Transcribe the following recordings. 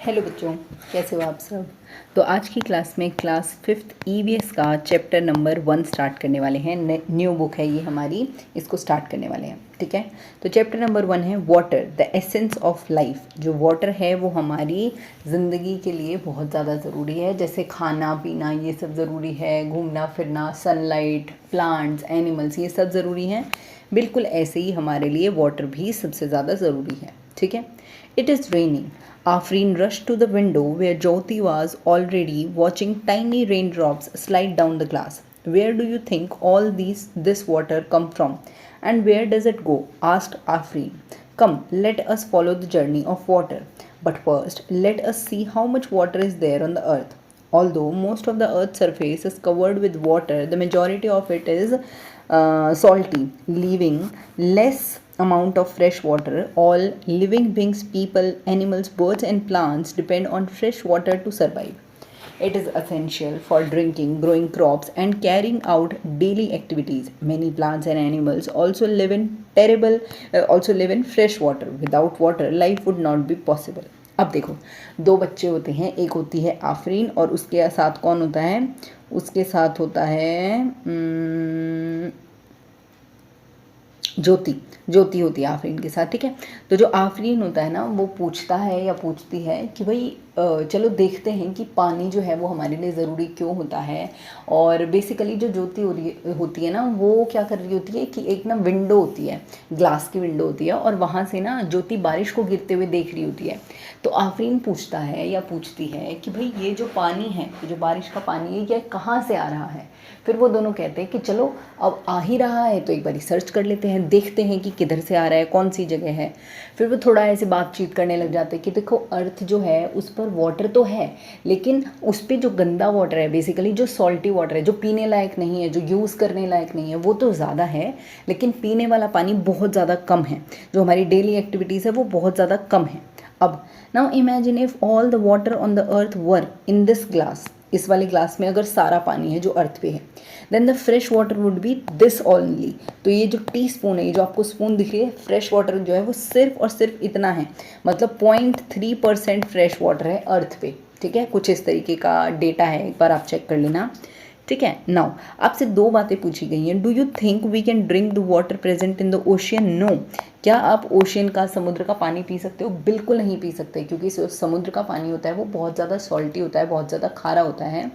Hello बच्चों, कैसे हो आप सब। तो आज की क्लास में क्लास 5th ईवीएस का चैप्टर नंबर 1 स्टार्ट करने वाले हैं। न्यू बुक है ये हमारी, इसको स्टार्ट करने वाले हैं। ठीक है, तो चैप्टर नंबर 1 है water the essence of life. जो वाटर है वो हमारी ज़िंदगी के लिए बहुत ज़्यादा ज़रूरी है। जैसे खाना पीना ये सब ज़रूरी है, घूमना फिरना, सनलाइट, प्लांट्स, एनिमल्स, ये सब ज़रूरी हैं। बिल्कुल ऐसे ही हमारे लिए वाटर भी सबसे ज़्यादा ज़रूरी है। ठीक है, it is raining. Afreen rushed to the window where Jyoti was already watching tiny raindrops slide down the glass. Where do you think all this water come from? And where does it go? Asked Afreen. Come, let us follow the journey of water. But first, let us see how much water is there on the earth. Although most of the earth's surface is covered with water, the majority of it is salty, leaving less amount of fresh water. All living beings, people, animals, birds and plants depend on fresh water to survive. It is essential for drinking, growing crops and carrying out daily activities. Many plants and animals also live in fresh water. Without water, life would not be possible. अब देखो, दो बच्चे होते हैं, एक होती है आफरीन और उसके साथ कौन होता है, उसके साथ होता है ज्योति होती है आफरीन के साथ। ठीक है, तो जो आफरीन होता है ना, वो पूछता है या पूछती है कि भाई चलो देखते हैं कि पानी जो है वो हमारे लिए ज़रूरी क्यों होता है। और बेसिकली जो ज्योति होती है ना, वो क्या कर रही होती है कि एक ना विंडो होती है, ग्लास की विंडो होती है, और वहाँ से ना ज्योति बारिश को गिरते हुए देख रही होती है। तो आफरीन पूछता है या पूछती है कि भाई ये जो पानी है, जो बारिश का पानी है, ये कहाँ से आ रहा है। फिर वो दोनों कहते हैं कि चलो अब आ ही रहा है तो एक बार सर्च कर लेते हैं, देखते हैं कि किधर से आ रहा है, कौन सी जगह है। फिर वो थोड़ा ऐसे बातचीत करने लग जाते हैं कि देखो अर्थ जो है उस पर वाटर तो है, लेकिन उस पर जो गंदा वाटर है, बेसिकली जो सॉल्टी वाटर है, जो पीने लायक नहीं है, जो यूज़ करने लायक नहीं है, वो तो ज़्यादा है, लेकिन पीने वाला पानी बहुत ज़्यादा कम है। जो हमारी डेली एक्टिविटीज़ है वो बहुत ज़्यादा कम है। अब now imagine if all the water on the earth were in this glass, इस वाले ग्लास में अगर सारा पानी है जो अर्थ पे है, then the fresh water would be this only. तो ये जो टी स्पून है, ये जो आपको स्पून दिख रही है, फ्रेश वाटर जो है वो सिर्फ और सिर्फ इतना है, मतलब 0.3% फ्रेश वाटर है अर्थ पे। ठीक है, कुछ इस तरीके का डेटा है, एक बार आप चेक कर लेना। ठीक है, नाउ आपसे दो बातें पूछी गई हैं। Do you think we can drink the water present in the ocean? No. क्या आप ओशियन का, समुद्र का पानी पी सकते हो? बिल्कुल नहीं पी सकते, क्योंकि समुद्र का पानी होता है वो बहुत ज़्यादा सॉल्टी होता है, बहुत ज़्यादा खारा होता है।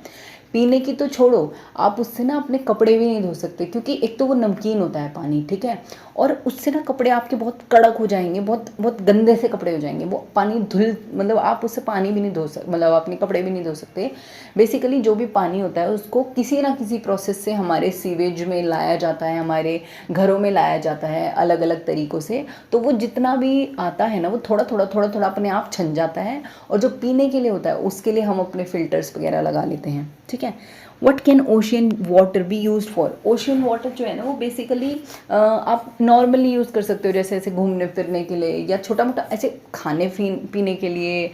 पीने की तो छोड़ो, आप उससे ना अपने कपड़े भी नहीं धो सकते, क्योंकि एक तो वो नमकीन होता है पानी। ठीक है, और उससे ना कपड़े आपके बहुत कड़क हो जाएंगे, बहुत बहुत गंदे से कपड़े हो जाएंगे। वो पानी धुल, मतलब आप उससे पानी भी नहीं धो सकते, मतलब अपने कपड़े भी नहीं धो सकते। बेसिकली जो भी पानी होता है उसको किसी ना किसी प्रोसेस से हमारे सीवेज में लाया जाता है, हमारे घरों में लाया जाता है अलग अलग तरीक़ों से। तो वो जितना भी आता है ना, वो थोड़ा थोड़ा अपने आप छन जाता है, और जो पीने के लिए होता है उसके लिए हम अपने फ़िल्टर्स वगैरह लगा लेते हैं। ठीक है, what can ocean water B use for? Ocean water जो है ना, वो बेसिकली आप नॉर्मली यूज़ कर सकते हो, जैसे ऐसे घूमने फिरने के लिए, या छोटा मोटा ऐसे खाने पीने के लिए,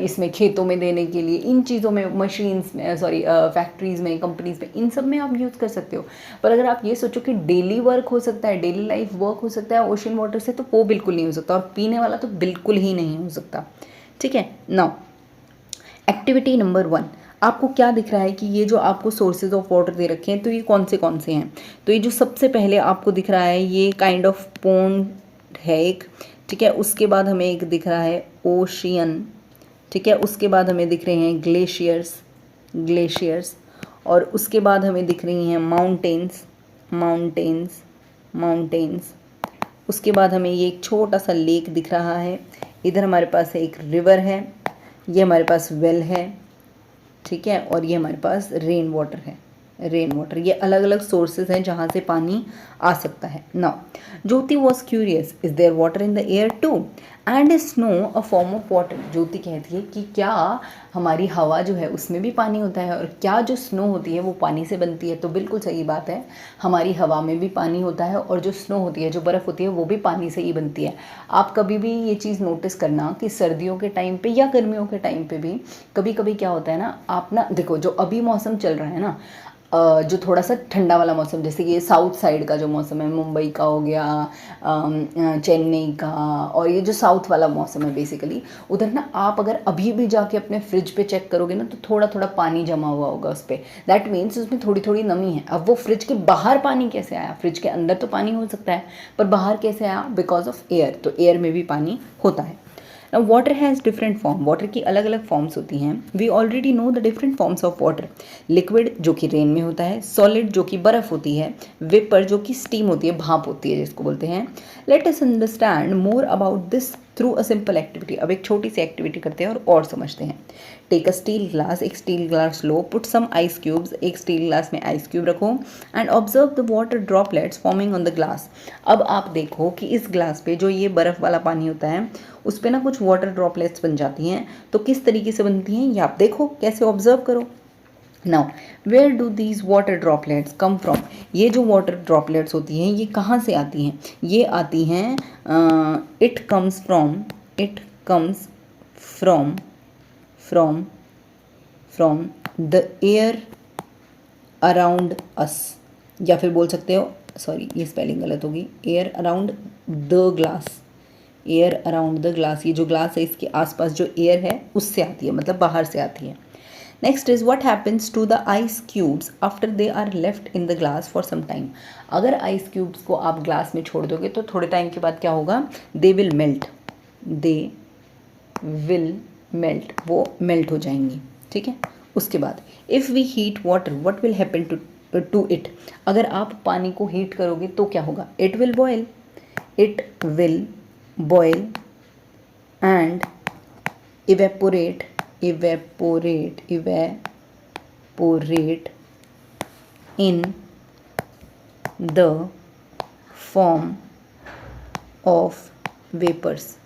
इसमें खेतों में देने के लिए, इन चीज़ों में, मशीन्स में, सॉरी फैक्ट्रीज़ में, कंपनीज़ में, इन सब में आप यूज़ कर सकते हो। पर अगर आप ये सोचो कि डेली वर्क हो सकता है, डेली लाइफ वर्क हो सकता है ओशियन वाटर से, तो वो बिल्कुल नहीं हो सकता, और पीने वाला तो बिल्कुल ही नहीं हो सकता। ठीक है, नाउ एक्टिविटी नंबर 1, आपको क्या दिख रहा है कि ये जो आपको सोर्सेज ऑफ वाटर दे रखे हैं, तो ये कौन से हैं? तो ये जो सबसे पहले आपको दिख रहा है, ये काइंड ऑफ पोंड है एक। ठीक है, उसके बाद हमें एक दिख रहा है ओशियन। ठीक है, उसके बाद हमें दिख रहे हैं ग्लेशियर्स, और उसके बाद हमें दिख रही हैं माउंटेन्स। उसके बाद हमें ये एक छोटा सा लेक दिख रहा है। इधर हमारे पास एक रिवर है, ये हमारे पास वेल है। ठीक है, और ये हमारे पास रेन वाटर। ये अलग अलग सोर्सेज हैं जहाँ से पानी आ सकता है। Now Jyoti was curious, is there water in the air too and is snow a form of water? Jyoti कहती है कि क्या हमारी हवा जो है उसमें भी पानी होता है, और क्या जो स्नो होती है वो पानी से बनती है? तो बिल्कुल सही बात है, हमारी हवा में भी पानी होता है, और जो स्नो होती है, जो बर्फ़ होती है, वो भी पानी से ही बनती है। आप कभी भी ये चीज़ नोटिस करना कि सर्दियों के टाइम पे या गर्मियों के टाइम पे भी कभी कभी क्या होता है ना, आप ना देखो, जो अभी मौसम चल रहा है ना, जो थोड़ा सा ठंडा वाला मौसम, जैसे कि ये साउथ साइड का जो मौसम है, मुंबई का हो गया, चेन्नई का, और ये जो साउथ वाला मौसम है बेसिकली, उधर ना आप अगर अभी भी जाके अपने फ्रिज पे चेक करोगे ना तो थोड़ा थोड़ा पानी जमा हुआ होगा उस पर। दैट मीन्स उसमें थोड़ी थोड़ी नमी है। अब वो फ्रिज के बाहर पानी कैसे आया? फ्रिज के अंदर तो पानी हो सकता है, पर बाहर कैसे आया? Because of air. तो एयर में भी पानी होता है। Now water has different form. Water की अलग अलग फॉर्म्स होती हैं. We already know the different forms of water. Liquid जो कि रेन में होता है, सॉलिड जो कि बर्फ़ होती है, वेपर जो कि स्टीम होती है, भाप होती है जिसको बोलते हैं. Let us understand more about this through a simple activity. अब एक छोटी सी एक्टिविटी करते हैं और समझते हैं. टेक अ स्टील ग्लास, एक स्टील ग्लास लो, पुट सम आइस क्यूब्स, एक स्टील ग्लास में आइस क्यूब रखो, and observe the water droplets forming on the glass. अब आप देखो कि इस ग्लास पे जो ये बर्फ़ वाला पानी होता है उस पे ना कुछ वाटर ड्रॉपलेट्स बन जाती हैं. तो किस तरीके से बनती हैं ये आप देखो, कैसे ऑब्जर्व करो. Now where do these water droplets come from. ये जो वाटर ड्रॉपलेट्स होती हैं ये कहाँ से आती हैं? ये आती हैं, it comes from the air around us. या फिर बोल सकते हो, सॉरी ये स्पेलिंग गलत होगी, air around the glass. Air around the glass, ये जो ग्लास है इसके आसपास जो एयर है उससे आती है, मतलब बाहर से आती है. Next is what happens to the ice cubes after they are left in the glass for some time. अगर आइस क्यूब्स को आप ग्लास में छोड़ दोगे तो थोड़े टाइम के बाद क्या होगा? दे विल मेल्ट, वो मेल्ट हो जाएंगी. ठीक है. उसके बाद if we heat water what will happen to it. अगर आप पानी को हीट करोगे तो क्या होगा? It will boil and evaporate in the form of vapors.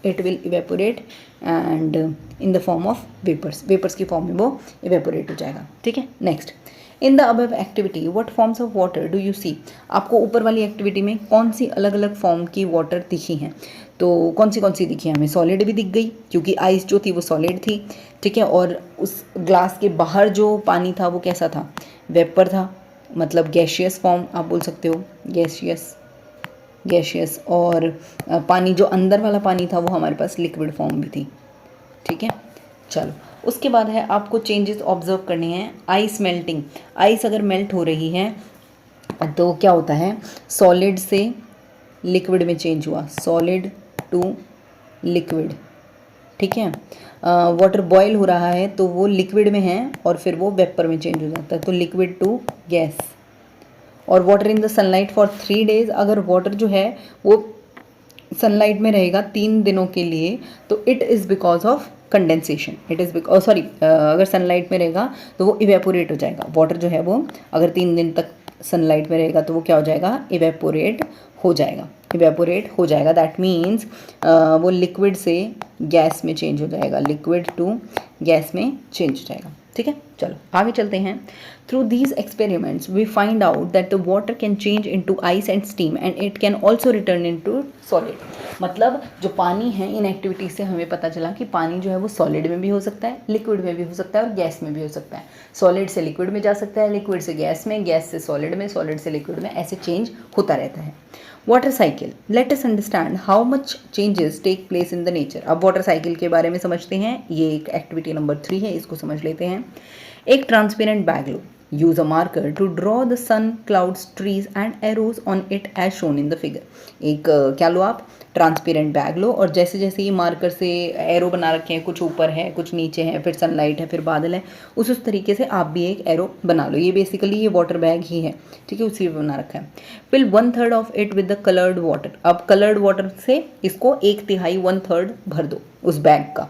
It will evaporate and in the form of vapors की फॉर्म में वो evaporate हो जाएगा. ठीक है. Next, in the above activity what forms of water do you see. आपको ऊपर वाली एक्टिविटी में कौन सी अलग अलग फॉर्म की वाटर दिखी हैं? तो कौन सी दिखी हैं? हमें सॉलिड भी दिख गई क्योंकि आइस जो थी वो सॉलिड थी. ठीक है. और उस ग्लास के बाहर जो पानी था वो कैसा था? वेपर था, मतलब गैशियस फॉर्म आप बोल सकते हो, गैशियस. और पानी जो अंदर वाला पानी था वो हमारे पास लिक्विड फॉर्म भी थी. ठीक है. चलो, उसके बाद है आपको चेंजेस ऑब्जर्व करने हैं. Ice melting. आइस अगर मेल्ट हो रही है तो क्या होता है? सॉलिड से लिक्विड में चेंज हुआ, सॉलिड टू लिक्विड. ठीक है. वाटर बॉयल हो रहा है तो वो लिक्विड में है और फिर वो वेपर में चेंज हो जाता है, तो लिक्विड टू गैस. और water in the sunlight for 3 days. अगर वाटर जो है वो सनलाइट में रहेगा 3 दिनों के लिए तो it is because of condensation. अगर सनलाइट में रहेगा तो वो इवेपोरेट हो जाएगा. वाटर जो है वो अगर 3 दिन तक सनलाइट में रहेगा तो वो क्या हो जाएगा? इवेपोरेट हो जाएगा. दैट मीन्स वो लिक्विड से गैस में चेंज हो जाएगा, लिक्विड टू गैस में चेंज हो जाएगा. ठीक है. चलो आगे चलते हैं. Through these experiments we find out that the water can change into ice and steam and it can also return into solid. मतलब जो पानी है, इन एक्टिविटी से हमें पता चला कि पानी जो है वो सॉलिड में भी हो सकता है, लिक्विड में भी हो सकता है और गैस में भी हो सकता है. सॉलिड से लिक्विड में जा सकता है, लिक्विड से गैस में, गैस से सॉलिड में, सॉलिड से लिक्विड में, ऐसे चेंज होता रहता है. Water cycle. Let us understand how much changes take place in the nature. अब वाटर साइकिल के बारे में समझते हैं. ये एक एक्टिविटी नंबर 3 है, इसको समझ लेते हैं. एक ट्रांसपेरेंट बैग लो. Use a marker to draw the sun, clouds, trees and arrows on it as shown in the figure. एक क्या लो आप? ट्रांसपेरेंट बैग लो और जैसे जैसे ये मार्कर से एरो बना रखे हैं, कुछ ऊपर है कुछ नीचे है, फिर सनलाइट है फिर बादल है, उस तरीके से आप भी एक एरो बना लो. ये बेसिकली ये वाटर बैग ही है. ठीक है. उसी में बना रखा है. Fill 1/3 of it with the coloured water. अब कलर्ड वाटर से इसको 1/3 1/3 भर दो उस बैग का.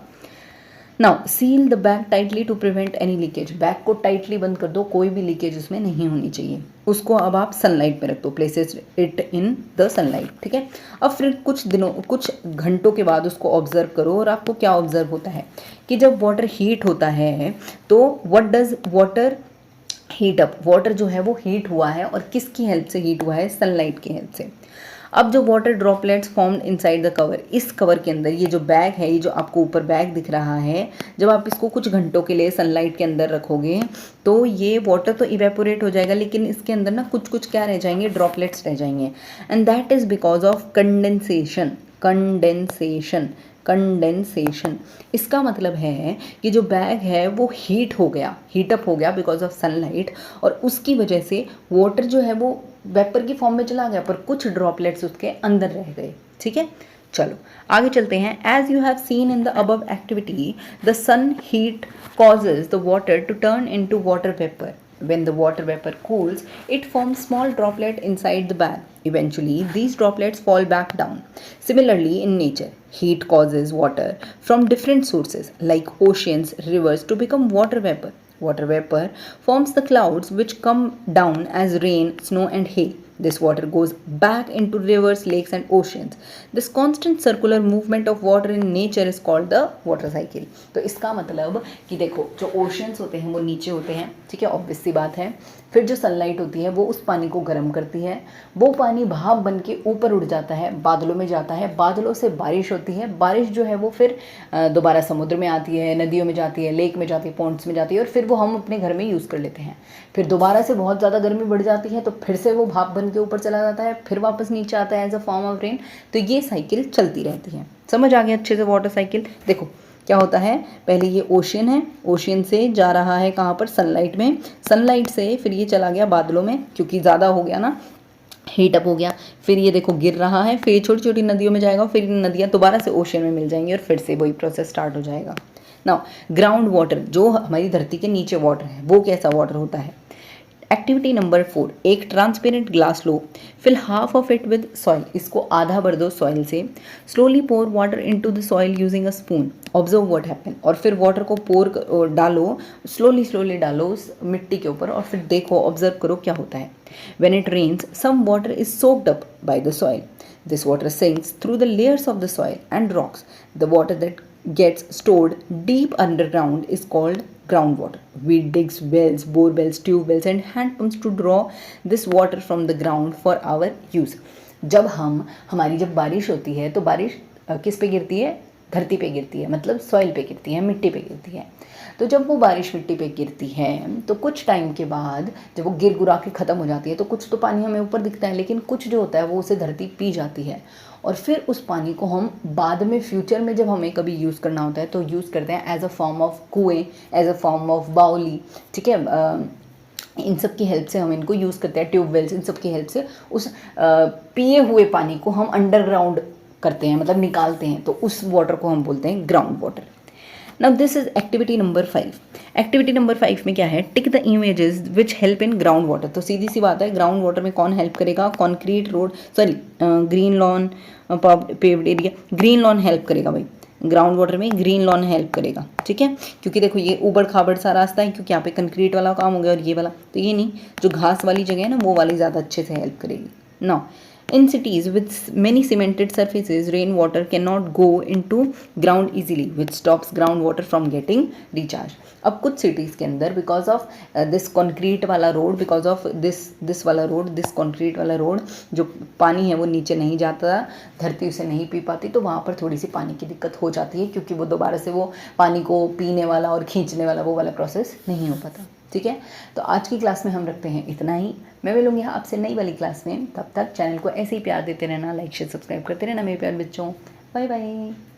Now seal the bag tightly to prevent any leakage. Bag को टाइटली बंद कर दो, कोई भी लीकेज उसमें नहीं होनी चाहिए. उसको अब आप सनलाइट में रख दो, places it in the sunlight. ठीक है. अब फिर कुछ घंटों के बाद उसको ऑब्जर्व करो और आपको क्या ऑब्जर्व होता है कि जब वाटर हीट होता है तो what does water heat up. Water जो है वो हीट हुआ है और किसकी हेल्प से हीट हुआ है? सनलाइट की हेल्प से. अब जो water droplets formed inside the cover, इस कवर के अंदर ये जो बैग है, ये जो आपको ऊपर बैग दिख रहा है, जब आप इसको कुछ घंटों के लिए सनलाइट के अंदर रखोगे तो ये वाटर तो इवेपोरेट हो जाएगा, लेकिन इसके अंदर ना कुछ कुछ क्या रह जाएंगे, ड्रॉपलेट्स रह जाएंगे। And that is because of condensation. Condensation, condensation इसका मतलब है कि जो बैग है वो हीट हो गया, हीटअप हो गया बिकॉज ऑफ सनलाइट, और उसकी वजह से वाटर जो है वो वेपर की फॉर्म में चला गया, पर कुछ ड्रॉपलेट्स उसके अंदर रह गए। ठीक है, चलो आगे चलते हैं। As you have seen in the above activity, the sun heat causes the water to turn into water vapor. When the water vapor cools, it forms small droplet inside the bag. Eventually, these droplets fall back down. Similarly, in nature, heat causes water from different sources like oceans, rivers to become water vapor. Water vapor forms the clouds which come down as rain, snow and hail. This water goes back into rivers, lakes and oceans. This constant circular movement of water in nature is called the water cycle. तो इसका मतलब कि देखो जो oceans होते हैं वो नीचे होते हैं, ठीक है, ऑब्वियस सी बात है। फिर जो सनलाइट होती है वो उस पानी को गर्म करती है, वो पानी भाप बन के ऊपर उड़ जाता है, बादलों में जाता है, बादलों से बारिश होती है, बारिश जो है वो फिर दोबारा समुद्र में आती है, नदियों में जाती है, लेक में जाती है, पॉन्ड्स में जाती है, और फिर वो हम अपने घर में यूज़ कर लेते हैं। फिर दोबारा से बहुत ज़्यादा गर्मी बढ़ जाती है तो फिर से वो भाप बन के ऊपर चला जाता है, फिर वापस नीचे आता है as a form of rain. तो ये साइकिल चलती रहती है। समझ आ गया अच्छे से वाटर साइकिल? देखो क्या होता है, पहले ये ओशियन है, ओशियन से जा रहा है कहाँ पर, सनलाइट में, सनलाइट से फिर ये चला गया बादलों में क्योंकि ज़्यादा हो गया ना, हीटअप हो गया, फिर ये देखो गिर रहा है, फिर छोटी छोटी नदियों में जाएगा, फिर नदियाँ दोबारा से ओशियन में मिल जाएंगी और फिर से वही प्रोसेस स्टार्ट हो जाएगा। नाउ ग्राउंड वाटर, जो हमारी धरती के नीचे वाटर है, वो कैसा वाटर होता है? एक्टिविटी नंबर 4, एक ट्रांसपेरेंट ग्लास लो, fill half of it with soil, इसको आधा भर दो सॉइल से, slowly pour water into the soil using a spoon, observe what happen, और फिर वाटर को पोर डालो, स्लोली स्लोली डालो उस मिट्टी के ऊपर और फिर देखो, ऑब्जर्व करो क्या होता है। When it rains some water is soaked up by the soil, this water sinks through the layers of the soil and rocks. The water that gets stored deep underground is called groundwater. We dig wells, bore wells, tube wells and hand pumps to draw this water from the ground for our use. जब हमारी जब बारिश होती है तो बारिश किस पे गिरती है? धरती पे गिरती है, मतलब सॉइल पे गिरती है, मिट्टी पे गिरती है। तो जब वो बारिश मिट्टी पे गिरती है तो कुछ टाइम के बाद जब वो गिर गुरा के ख़त्म हो जाती है तो कुछ तो पानी हमें ऊपर दिखता है, लेकिन कुछ जो होता है वो उसे धरती पी जाती है, और फिर उस पानी को हम बाद में फ्यूचर में जब हमें कभी यूज़ करना होता है तो यूज़ करते हैं एज अ फॉर्म ऑफ कुएँ, एज अ फॉर्म ऑफ बाउली। ठीक है, इन सब की हेल्प से हम इनको यूज़ करते हैं, ट्यूबवेल्स, इन सब की हेल्प से उस पिए हुए पानी को हम अंडरग्राउंड करते हैं, मतलब निकालते हैं, तो उस वाटर को हम बोलते हैं ground water. Now this is activity number 5। Activity number 5 में क्या है? Tick the images which help in ground water. तो सीधी सी बात है, ग्राउंड वाटर में कौन हेल्प करेगा? Concrete road, sorry green lawn, paved area, green lawn help करेगा भाई, ग्राउंड वाटर में ग्रीन लॉन हेल्प करेगा। ठीक है, क्योंकि देखो ये ऊबड़ खाबड़ सा रास्ता है, क्योंकि यहाँ पे कंक्रीट वाला काम हो गया और ये वाला, तो ये नहीं, जो घास वाली जगह है ना वो वाली ज़्यादा अच्छे से हेल्प करेगी। Now in cities with many cemented surfaces, rainwater cannot go into ground easily, which stops groundwater from getting recharged. अब कुछ सिटीज़ के अंदर बिकॉज ऑफ दिस कंक्रीट वाला रोड, बिकॉज ऑफ दिस वाला रोड, दिस कंक्रीट वाला road, जो पानी है वो नीचे नहीं जाता, धरती उसे नहीं पी पाती, तो वहाँ पर थोड़ी सी पानी की दिक्कत हो जाती है, क्योंकि वो दोबारा से वो पानी को पीने वाला और खींचने वाला वो वाला प्रोसेस नहीं हो पाता। ठीक है, तो आज की क्लास में हम रखते हैं इतना ही। मैं मिलूंगी आपसे नई वाली क्लास में, तब तक चैनल को ऐसे ही प्यार देते रहना, लाइक शेयर सब्सक्राइब करते रहना मेरे प्यार बच्चों। Bye bye.